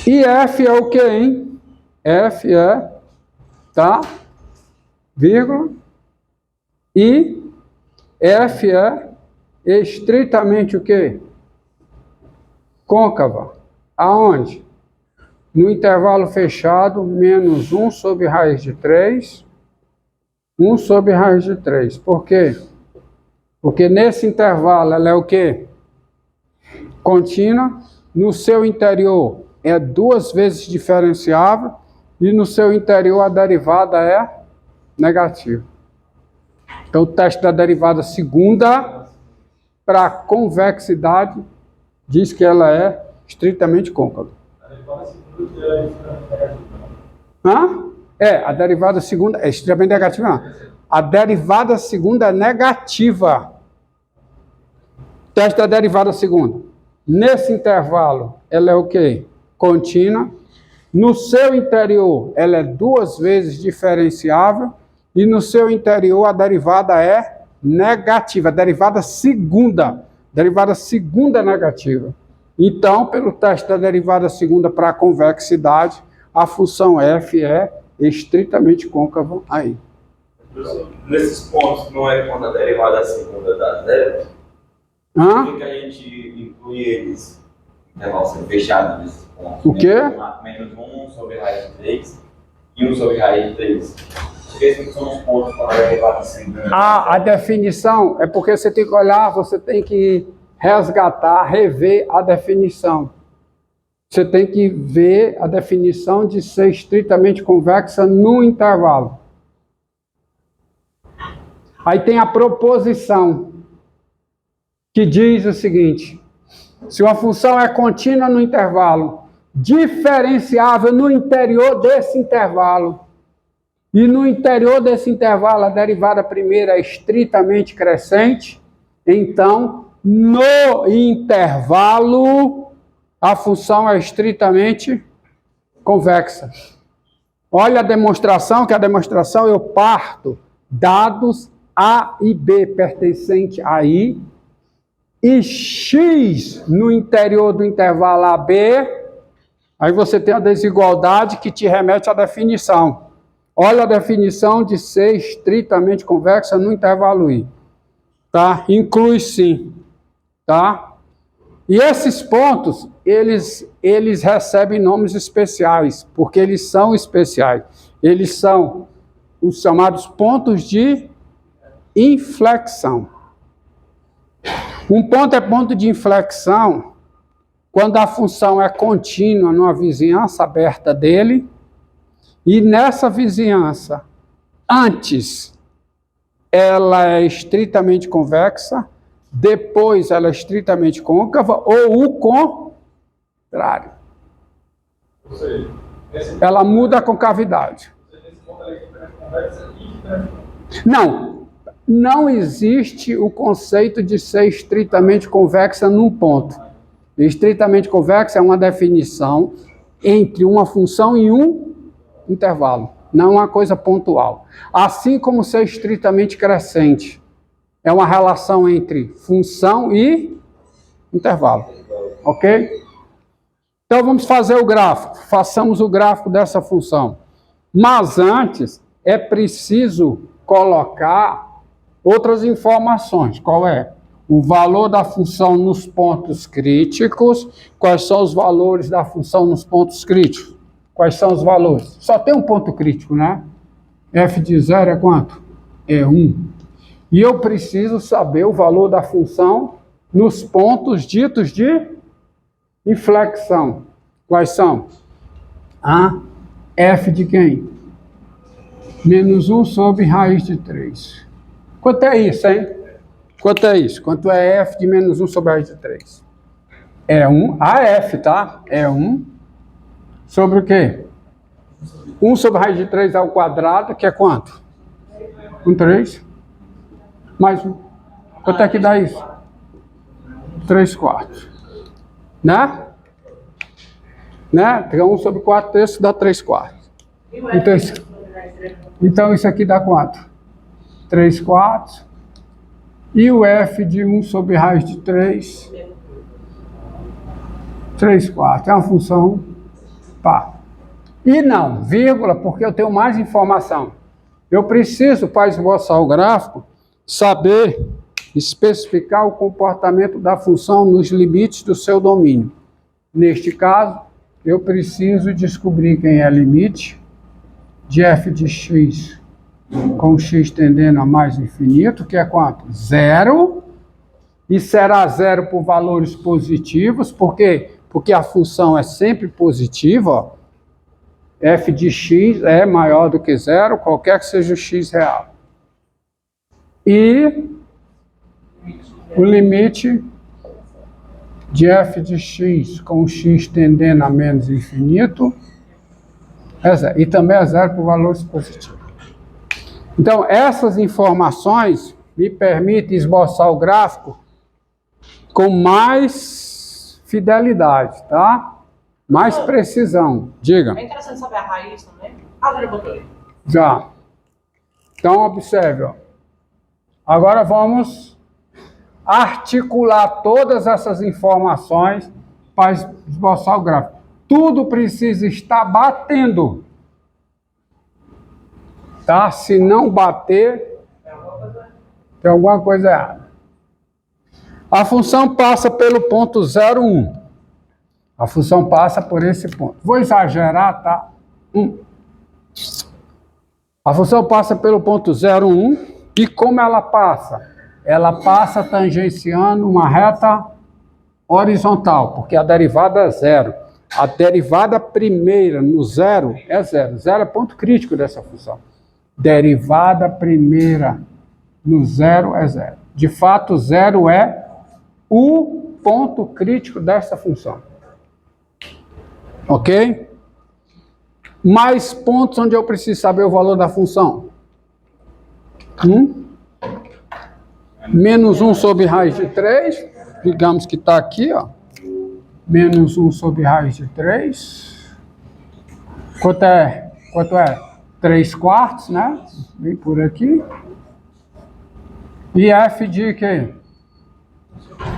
E f é o que, hein? F é, tá? Vírgula. E f é estritamente o quê? Côncava. Aonde? No intervalo fechado, menos 1 sobre raiz de 3. 1 sobre raiz de 3. Por quê? Porque nesse intervalo ela é o quê? Contínua. No seu interior é 2 vezes diferenciável. E no seu interior a derivada é negativa. Então o teste da derivada segunda para convexidade diz que ela é estritamente côncava. A derivada segunda é negativa. Hã? A derivada segunda é estritamente negativa. Não. A derivada segunda é negativa. Teste da derivada segunda. Nesse intervalo, ela é o quê? Contínua. No seu interior, ela é 2 vezes diferenciável. E no seu interior, a derivada é negativa. A derivada segunda. Derivada segunda negativa. Então, pelo teste da derivada segunda para a convexidade, a função f é estritamente côncava aí. Nesses pontos, não é quando a derivada segunda dá zero? Por que a gente inclui eles em intervalo fechado nesses pontos? O quê? Menos 1 sobre raiz de 3 e 1 sobre raiz de 3. Esses são os pontos para a derivada segunda. A definição é porque você tem que olhar, você tem que resgatar, rever a definição. Você tem que ver a definição de ser estritamente convexa no intervalo. Aí tem a proposição, que diz o seguinte: se uma função é contínua no intervalo, diferenciável no interior desse intervalo, e no interior desse intervalo a derivada primeira é estritamente crescente, então no intervalo a função é estritamente convexa. Olha a demonstração, que a demonstração eu parto dados A e B pertencente a I, e X no interior do intervalo AB, aí você tem a desigualdade que te remete à definição. Olha a definição de ser estritamente convexa no intervalo I. Tá? Inclui sim. Tá? E esses pontos, eles recebem nomes especiais, porque eles são especiais. Eles são os chamados pontos de inflexão. Um ponto é ponto de inflexão quando a função é contínua numa vizinhança aberta dele, e nessa vizinhança, antes ela é estritamente convexa, depois ela é estritamente côncava, ou o contrário. Ou seja, Ela muda a concavidade. nesse ponto ela é estritamente convexa e estritamente. Não existe o conceito de ser estritamente convexa num ponto. Estritamente convexa é uma definição entre uma função e um intervalo, não uma coisa pontual. Assim como ser estritamente crescente é uma relação entre função e intervalo. Ok? Então vamos fazer o gráfico. Façamos o gráfico dessa função. Mas antes é preciso colocar outras informações. Qual é? O valor da função nos pontos críticos. Quais são os valores da função nos pontos críticos? Quais são os valores? Só tem um ponto crítico, né? F de 0 é quanto? É 1. E eu preciso saber o valor da função nos pontos ditos de inflexão. Quais são? F de quem? Menos 1 sobre raiz de 3. Quanto é isso, hein? Quanto é isso? Quanto é f de menos 1 sobre raiz de 3? É 1, f, tá? É 1 sobre o quê? 1 sobre raiz de 3 ao quadrado, que é quanto? 3. Mais 1. Quanto é que dá isso? 3/4. Né? Então 1 sobre 4/3 dá 3/4. Então isso aqui dá quanto? 3/4. E o f de 1 sobre raiz de 3? 3/4. É uma função Pá. E não, vírgula, porque eu tenho mais informação. Eu preciso, para esboçar o gráfico, saber especificar o comportamento da função nos limites do seu domínio. Neste caso, eu preciso descobrir quem é limite de f de x com x tendendo a mais infinito, que é quanto? 0. E será 0 por valores positivos, por quê? Porque a função é sempre positiva, ó. F de x é maior do que 0, qualquer que seja o x real. E o limite de f de x com x tendendo a menos infinito é 0. E também é 0 por valores positivos. Então, essas informações me permitem esboçar o gráfico com mais fidelidade, tá? Mais precisão. Diga. É interessante saber a raiz também. Já botou aí. Já. Então, observe, ó. Agora vamos articular todas essas informações para esboçar o gráfico. Tudo precisa estar batendo. Tá? Se não bater, tem alguma coisa errada. A função passa pelo ponto 0, 1. A função passa por esse ponto. Vou exagerar, tá? A função passa pelo ponto 0, 1. E como ela passa? Ela passa tangenciando uma reta horizontal, porque a derivada é 0. A derivada primeira no 0 é 0. 0 é ponto crítico dessa função. Derivada primeira no 0 é 0. De fato, 0 é o ponto crítico dessa função. Ok? Mais pontos onde eu preciso saber o valor da função. Menos 1 sobre raiz de 3. Digamos que está aqui, ó. Menos 1 sobre raiz de 3. Quanto é? 3/4, né? Vem por aqui. E f de quê?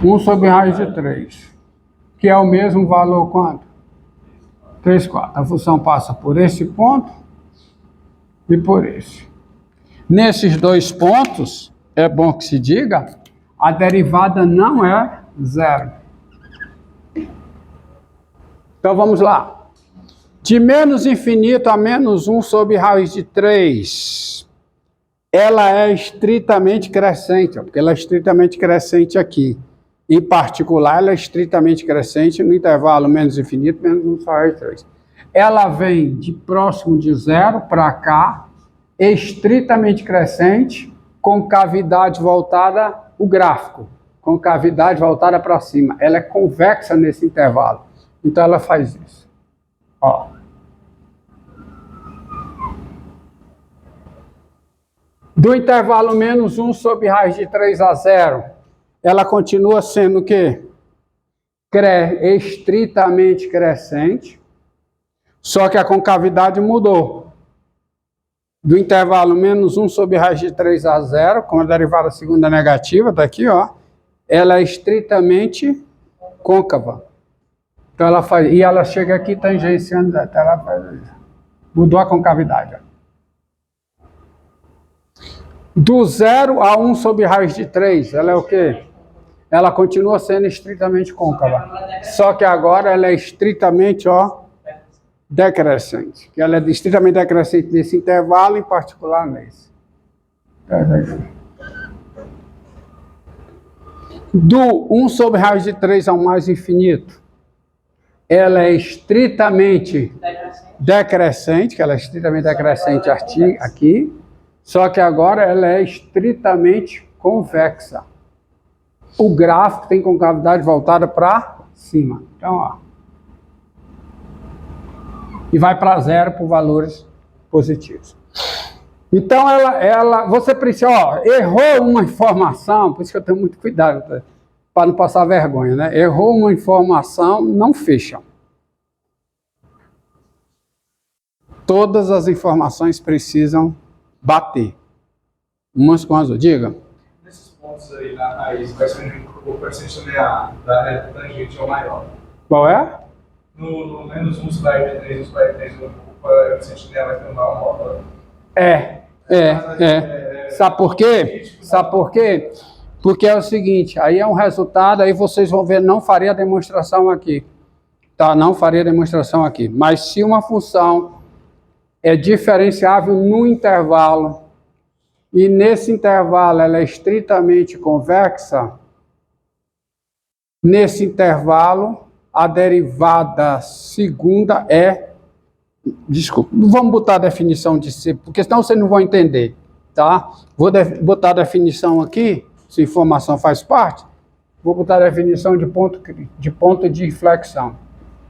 1 sobre raiz de 3. Que é o mesmo valor quanto? 3/4. A função passa por esse ponto e por esse. Nesses dois pontos, é bom que se diga, a derivada não é 0. Então vamos lá. De menos infinito a menos 1 sobre raiz de 3, ela é estritamente crescente, ó, porque ela é estritamente crescente aqui. Em particular, ela é estritamente crescente no intervalo menos infinito, menos 1 sobre raiz de 3. Ela vem de próximo de 0 para cá, estritamente crescente, com cavidade voltada, o gráfico, com cavidade voltada para cima. Ela é convexa nesse intervalo. Então ela faz isso. Ó. Do intervalo menos 1 sobre raiz de 3 a 0, ela continua sendo o quê? Estritamente crescente, só que a concavidade mudou. Do intervalo menos 1 sobre raiz de 3 a 0, com a derivada segunda negativa, tá aqui, ó, ela é estritamente côncava. Então ela faz, e ela chega aqui tangenciando, até ela faz isso. Mudou a concavidade, ó. Do 0 a 1 sobre raiz de 3, ela é o quê? Ela continua sendo estritamente côncava. Só que agora ela é estritamente, ó, decrescente. Que ela é estritamente decrescente nesse intervalo, em particular nesse. Do 1 sobre raiz de 3 ao mais infinito, ela é estritamente decrescente, que ela é estritamente decrescente aqui, só que agora ela é estritamente convexa. O gráfico tem concavidade voltada para cima. Então, ó. E vai para 0 por valores positivos. Então, você precisa, ó, errou uma informação, por isso que eu tenho muito cuidado, para não passar vergonha, né? Errou uma informação, não fecha. Todas as informações precisam bater umas com as outras. Diga. Nesses pontos aí na raiz, vai ser o coeficiente linear da reta tangente ao maior. Qual é? no menos 1 slide 3, no slide 3, o coeficiente dela vai ter uma moda. Sabe por quê? Sabe por quê? Porque é o seguinte, aí é um resultado, aí vocês vão ver, não faria a demonstração aqui. Tá, não faria demonstração aqui. Mas se uma função é diferenciável no intervalo, e nesse intervalo ela é estritamente convexa, nesse intervalo a derivada segunda é... Desculpa, vamos botar a definição de C, porque senão vocês não vão entender, tá? Vou botar a definição aqui, se informação faz parte, vou botar a definição de ponto de inflexão.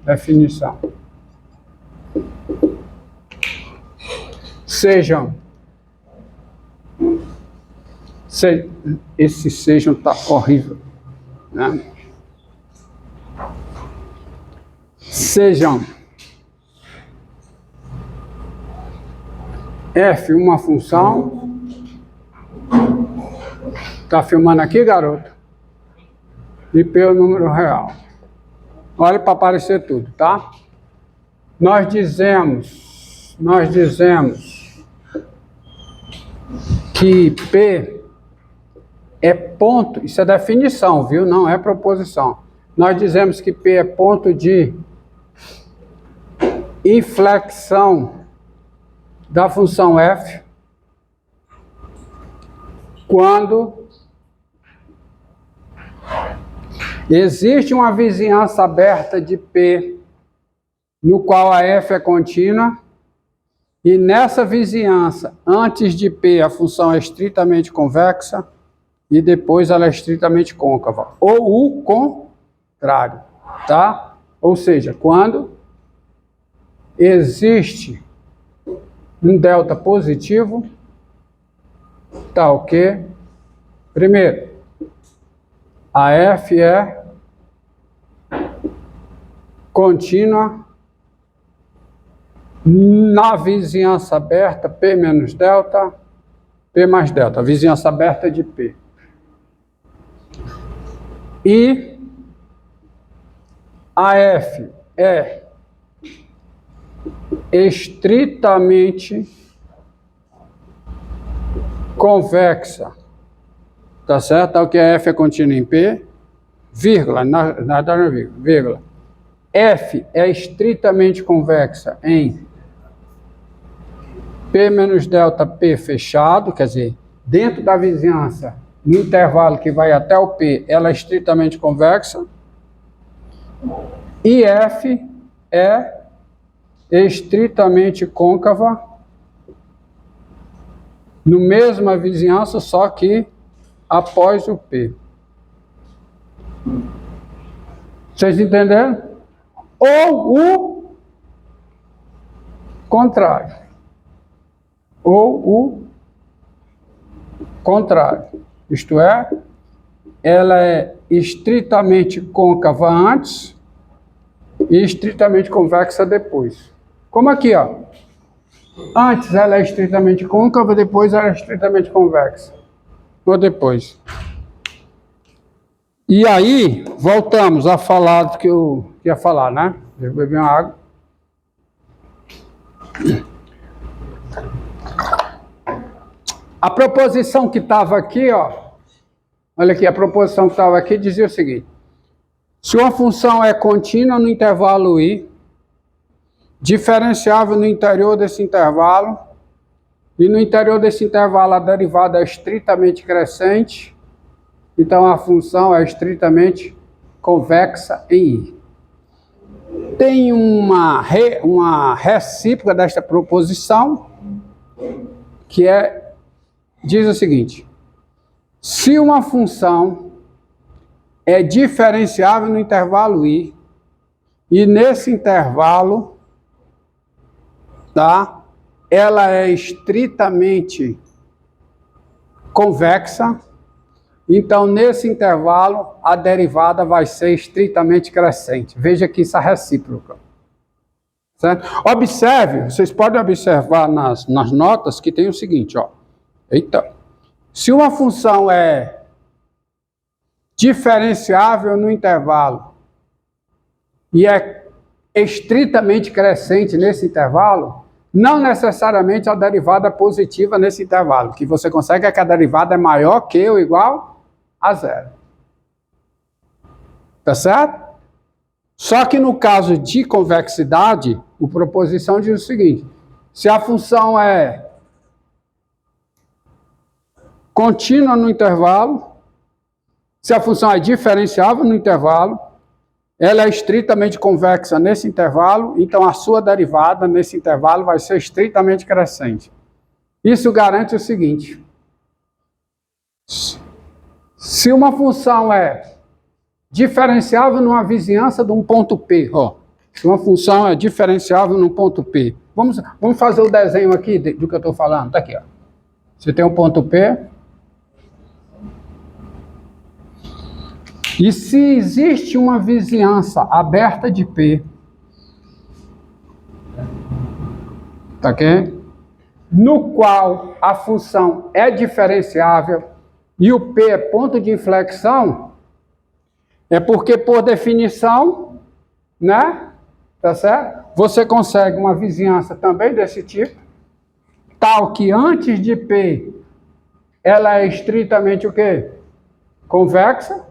Definição. Esse sejam tá horrível, né? Sejam F uma função. Tá filmando aqui, garoto? E P o número real. Olha para aparecer tudo, tá? Nós dizemos que P é ponto, isso é definição, viu? Não é proposição. Nós dizemos que P é ponto de inflexão da função f quando existe uma vizinhança aberta de P no qual a f é contínua e nessa vizinhança, antes de P, a função é estritamente convexa e depois ela é estritamente côncava, ou o contrário, tá? Ou seja, quando existe um delta positivo, tal que, primeiro, a f é contínua na vizinhança aberta P menos delta, P mais delta, a vizinhança aberta de P. E a f é estritamente convexa, tá certo? Tal que a f é contínua em P, vírgula, nada na vírgula. F é estritamente convexa em P menos delta P fechado, quer dizer, dentro da vizinhança, no intervalo que vai até o P, ela é estritamente convexa. E F é estritamente côncava no mesma vizinhança, só que após o P. Vocês entenderam? Ou o contrário. Ou o contrário. Isto é, ela é estritamente côncava antes e estritamente convexa depois. Como aqui, ó. Antes ela é estritamente côncava, depois ela é estritamente convexa. Ou depois. E aí, voltamos a falar do que eu ia falar, né? Deixa eu beber uma água. A proposição que estava aqui, ó. Olha aqui, a proposição que estava aqui dizia o seguinte. Se uma função é contínua no intervalo I, diferenciável no interior desse intervalo, e no interior desse intervalo a derivada é estritamente crescente, então a função é estritamente convexa em I. Tem uma recíproca desta proposição, que diz o seguinte: se uma função é diferenciável no intervalo I, e nesse intervalo, tá, ela é estritamente convexa, então nesse intervalo a derivada vai ser estritamente crescente. Veja que isso é recíproca. Certo? Observe, vocês podem observar nas notas que tem o seguinte, ó. Eita. Se uma função é diferenciável no intervalo e é estritamente crescente nesse intervalo, não necessariamente a derivada positiva nesse intervalo. O que você consegue é que a derivada é maior que ou igual a zero. Tá certo? Só que no caso de convexidade, a proposição diz o seguinte: se a função é contínua no intervalo, se a função é diferenciável no intervalo, ela é estritamente convexa nesse intervalo, então a sua derivada nesse intervalo vai ser estritamente crescente. Isso garante o seguinte: se uma função é diferenciável numa vizinhança de um ponto P, se uma função é diferenciável num ponto P, vamos fazer o desenho aqui do que eu estou falando, tá aqui, ó. Você tem um ponto P, e se existe uma vizinhança aberta de P, tá ok? No qual a função é diferenciável e o P é ponto de inflexão, é porque, por definição, né? Tá certo? Você consegue uma vizinhança também desse tipo, tal que antes de P, ela é estritamente o quê? Convexa.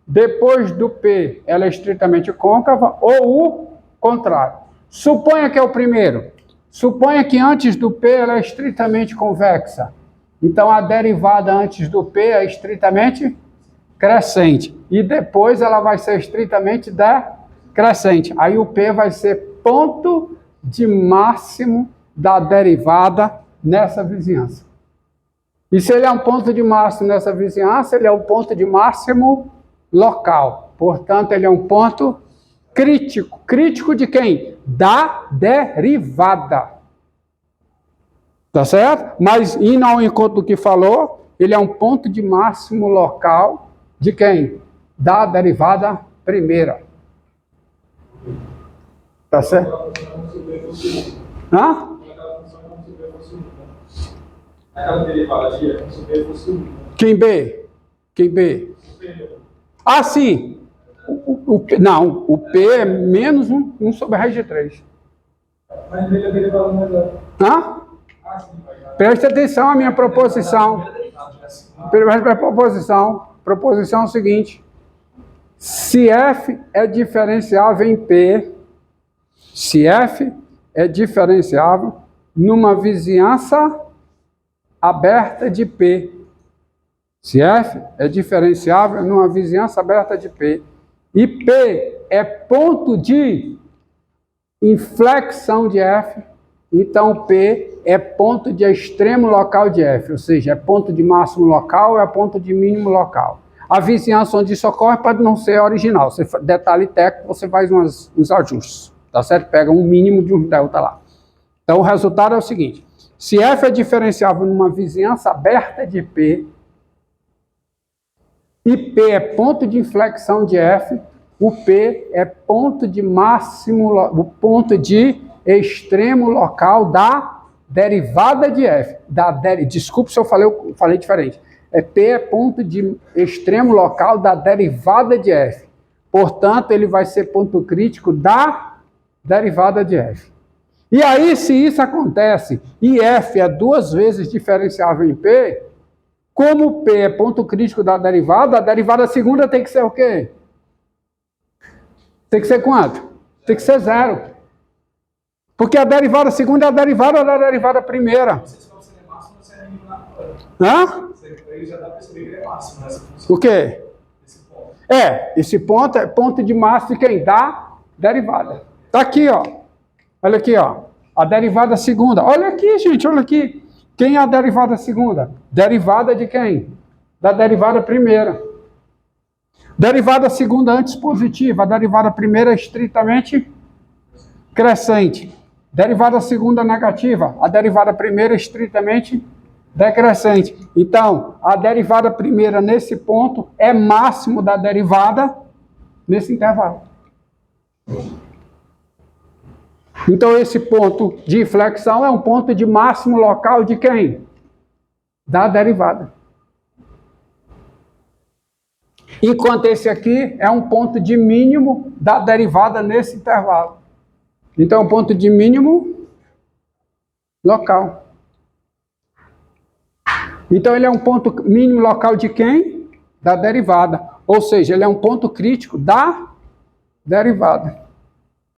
Depois do P, ela é estritamente côncava, ou o contrário. Suponha que é o primeiro. Suponha que antes do P, ela é estritamente convexa. Então, a derivada antes do P é estritamente crescente. E depois ela vai ser estritamente decrescente. Aí o P vai ser ponto de máximo da derivada nessa vizinhança. E se ele é um ponto de máximo nessa vizinhança, ele é um ponto de máximo local. Portanto, ele é um ponto crítico. Crítico de quem? Da derivada. Tá certo? Mas, indo ao encontro do que falou, ele é um ponto de máximo local de quem? Da derivada primeira. Tá certo? Hã? Aquela derivada de como se o B fosse 1. Quem B? Quem B? Ah, sim. Não, o P é menos 1 sobre a raiz de 3. Mas ele é derivada mais zero. Hã? Preste atenção à minha proposição. Primeira proposição. Proposição é o seguinte: se F é diferenciável em P, se F é diferenciável numa vizinhança aberta de P, se F é diferenciável numa vizinhança aberta de P, e P é ponto de inflexão de F, então P é ponto de extremo local de F, ou seja, é ponto de máximo local, é ponto de mínimo local. A vizinhança onde isso ocorre pode não ser original, você detalhe técnico, você faz uns ajustes, tá certo? Pega um mínimo de um delta lá. Então o resultado é o seguinte: se F é diferenciável numa vizinhança aberta de P, e P é ponto de inflexão de F, o P é ponto de máximo, o ponto de extremo local da derivada de F. Desculpe se eu falei diferente. P é ponto de extremo local da derivada de F. Portanto, ele vai ser ponto crítico da derivada de F. E aí, se isso acontece e F é 2 vezes diferenciável em P, como P é ponto crítico da derivada, a derivada segunda tem que ser o quê? Tem que ser quanto? Tem que ser 0. Porque a derivada segunda é a derivada da derivada primeira. Hã? Já dá para perceber que ele é máximo nessa função. O quê? Esse ponto é ponto de máximo de quem? Da derivada. Tá aqui, ó. Olha aqui, ó. A derivada segunda. Olha aqui, gente, olha aqui. Quem é a derivada segunda? Derivada de quem? Da derivada primeira. Derivada segunda antes positiva. A derivada primeira é estritamente crescente. Derivada segunda negativa. A derivada primeira é estritamente decrescente. Então, a derivada primeira nesse ponto é máximo da derivada nesse intervalo. Então, esse ponto de inflexão é um ponto de máximo local de quem? Da derivada. Enquanto esse aqui é um ponto de mínimo da derivada nesse intervalo. Então, é um ponto de mínimo local. Então, ele é um ponto mínimo local de quem? Da derivada. Ou seja, ele é um ponto crítico da derivada.